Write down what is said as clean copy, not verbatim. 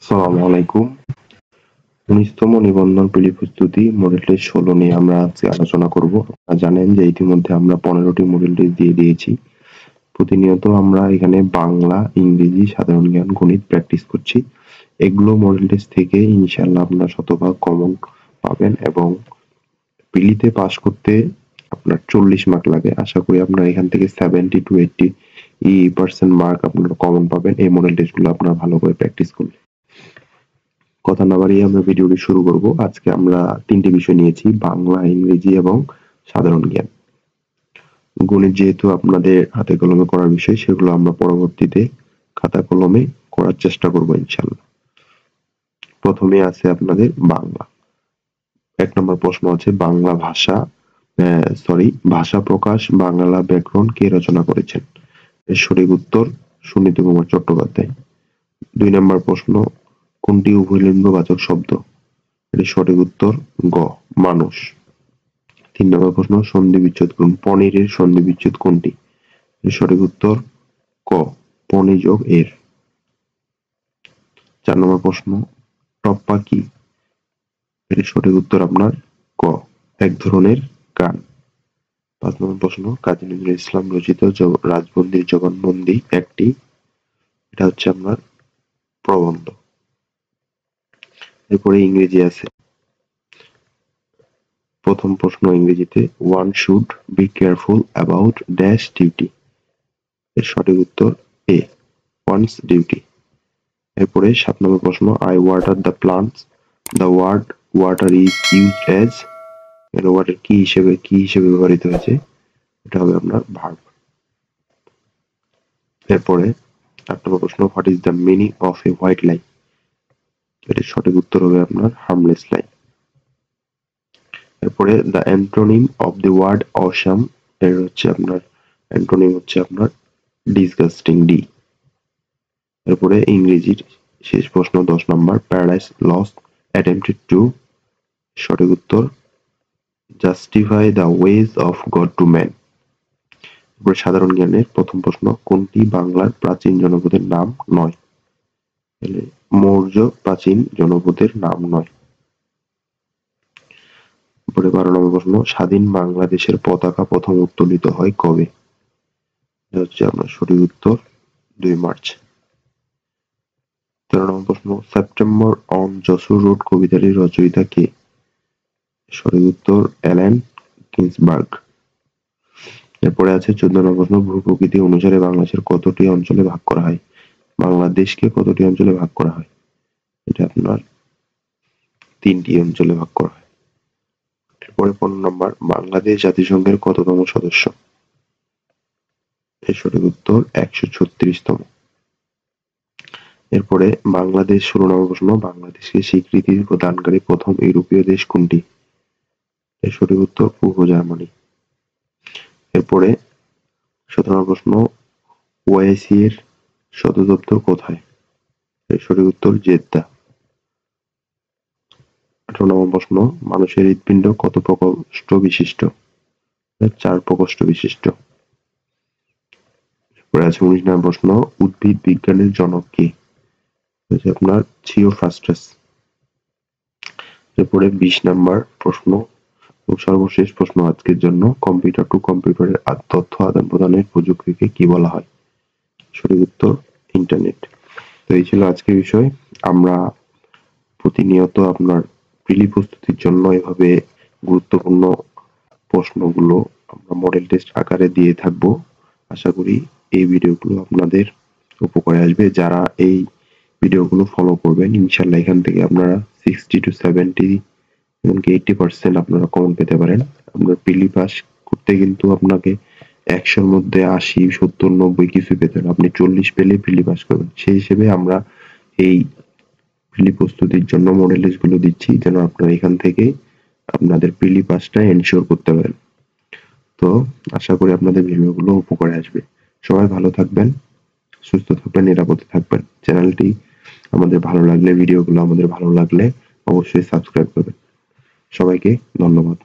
আসসালামু আলাইকুম। ১৯তম নিবন্ধন প্রিলি প্রস্তুতি মডেল টেস্ট ১৬ নিয়ে আমরা আজকে আলোচনা করব। আপনারা জানেন যে ইতিমধ্যে আমরা ১৫টি মডেল টেস্ট দিয়ে দিয়েছি। প্রতিনিয়ত আমরা এখানে বাংলা, ইংরেজি, সাধারণ জ্ঞান, গণিত প্র্যাকটিস করছি। এগুলো মডেল টেস্ট থেকে ইনশাআল্লাহ আপনারা শতভাগ কমন পাবেন এবং প্রিলিতে পাস করতে আপনার ৪০ মার্ক লাগে। আশা করি আপনারা এখান থেকে 70 to 80% মার্ক আপনারা কমন পাবেন এই মডেল টেস্টগুলো আপনারা ভালো করে প্র্যাকটিস করলে। কথা না বাড়িয়ে আমরা ভিডিওটি শুরু করব। আজকে আমরা ৩টি বিষয় নিয়েছি: বাংলা, ইংরেজি এবং সাধারণ জ্ঞান। গণিত যেহেতু আপনাদের হাতে কলমে করার বিষয়, সেগুলো আমরা পরবর্তীতে খাতা কলমে করার চেষ্টা করব ইনশাআল্লাহ। প্রথমে আছে আপনাদের বাংলা। ১ নম্বর প্রশ্ন আছে বাংলা ভাষা ভাষা প্রকাশ বাংলা ব্যাকরণ কে রচনা করেছেন? এর সঠিক উত্তর সুনীতি কুমার চট্টোপাধ্যায়। ২ নম্বর প্রশ্ন কোনটি উভয়লিঙ্গবাচক শব্দ? এর সঠিক উত্তর গ মানুষ। ৩ নম্বর প্রশ্ন সন্ধি বিচ্ছেদ করুন। পনিরের সন্ধি বিচ্ছেদ কোনটি? এর সঠিক উত্তর ক পনি যোগ এর। ৪ নম্বর প্রশ্ন টপ্পা কি? এর সঠিক উত্তর আপনার ক এক ধরনের গান। ৫ নম্বর প্রশ্ন কাজী নজরুল ইসলাম রচিত রাজবন্দির জবানবন্দি একটি, এটা হচ্ছে আপনার প্রবন্ধ। এরপরে ইংরেজি আছে। প্রথম প্রশ্ন ইংরেজিতে one should be careful about dash duty। এর সঠিক উত্তর এ one's duty। এরপরে ৭ নম্বর প্রশ্ন I water the plants, the word water is used as। এর ওয়াটার কি হিসেবে ব্যবহৃত হয়েছে? এটা হবে আপনার ভার্ব। এরপরে ৮ নম্বর প্রশ্ন what is the meaning of a white lie? এর সঠিক উত্তর হবে আপনার হার্মলেস লাই। এরপরে the antonym of the word awesome, এর হচ্ছে আপনার অ্যান্টোনিম হচ্ছে আপনার ডিসগাস্টিং ডি। এরপরে ইংরেজির শেষ প্রশ্ন ১০ নম্বর প্যারাডাইস লস্ট অ্যাটেম্পটেড টু, সঠিক উত্তর justify the ways of god to man. এরপরে সাধারণ জ্ঞানের প্রথম প্রশ্ন কোনটি বাংলার প্রাচীন জনপদের নাম নয়? মৌর্য প্রাচীন জনপদের নাম নয়। এরপরে ১২ নম্বর প্রশ্ন স্বাধীন বাংলাদেশের পতাকা প্রথম উত্তোলিত হয় কবে? এটা হচ্ছে আপনার সঠিক উত্তর ২ মার্চ। ১৩ নম্বর প্রশ্ন সেপ্টেম্বর অন যশোর রোড কবিতাটির রচয়িতা কে? সঠিক উত্তর অ্যালেন গিন্সবার্গ। এরপরে আছে ১৪ নম্বর প্রশ্ন ভূ-প্রকৃতি অনুসারে বাংলাদেশের কতটি অঞ্চলে ভাগ করা হয়? বাংলাদেশকে কতটি অঞ্চলে ভাগ করা হয়? এটা আপনার ৩টি অঞ্চলে ভাগ করা হয়। এরপরে ১৫ নম্বর বাংলাদেশ জাতিসংঘের কততম সদস্য? এর সঠিক উত্তর ১৩৬তম। এরপরে বাংলাদেশ ১৬ নম্বর প্রশ্ন বাংলাদেশকে স্বীকৃতি প্রদানকারী প্রথম ইউরোপীয় দেশ কোনটি? এর সঠিক উত্তর পূর্ব জার্মানি। এরপরে ১৭ নম্বর প্রশ্ন ওআইসি এর সদর দপ্তর কোথায়? এর সঠিক উত্তর জেদ্দা। ১৮ নম্বর প্রশ্ন মানুষের হৃৎপিণ্ড কত প্রকোষ্ঠ বিশিষ্ট? ৪ প্রকোষ্ঠ বিশিষ্ট। এরপরে আছে ১৯ নম্বর প্রশ্ন উদ্ভিদ বিজ্ঞানের জনক কে? আপনার থিওফ্রাস্টাস। এরপরে ২০ নম্বর প্রশ্ন ও সর্বশেষ প্রশ্ন আজকের জন্য কম্পিউটার টু কম্পিউটারের তথ্য আদান প্রদানের প্রযুক্তিকে কি বলা হয়? সঠিক উত্তর ইন্টারনেট। তো এই ছিল আজকের বিষয়। আমরা প্রতিনিয়ত আপনার প্রিলি প্রস্তুতির জন্য এভাবে গুরুত্বপূর্ণ প্রশ্নগুলো আমরা মডেল টেস্ট আকারে দিয়ে থাকব। আশা করি এই ভিডিওগুলো আপনাদের উপকারে আসবে। যারা এই ভিডিওগুলো ফলো করবেন ইনশাআল্লাহ এখান থেকে আপনারা 60 to 70 এমনকি 80% আপনারা কমন পেতে পারেন। আপনার প্রিলি পাস করতে কিন্তু আপনাকে ১০০ র মধ্যে ৮০, ৭০, ৯০ কিছু পেতে হবে। আপনি ৪০ পেলে প্রিলি পাস করবেন। সেই হিসেবে আমরা এই প্রিলি প্রস্তুতির জন্য মডেল টেস্ট গুলো দিচ্ছি যেন আপনারা এখান থেকে আপনাদের প্রিলি পাসটা এনশিওর করতে পারেন। তো আশা করি আপনাদের ভিডিওগুলো উপকারে আসবে। সবাই ভালো থাকবেন, সুস্থ থাকবেন, নিরাপদে থাকবেন। চ্যানেলটি আমাদের ভালো লাগলে ভিডিওগুলো আমাদের ভালো লাগলে অবশ্যই সাবস্ক্রাইব করবেন। সবাইকে ধন্যবাদ।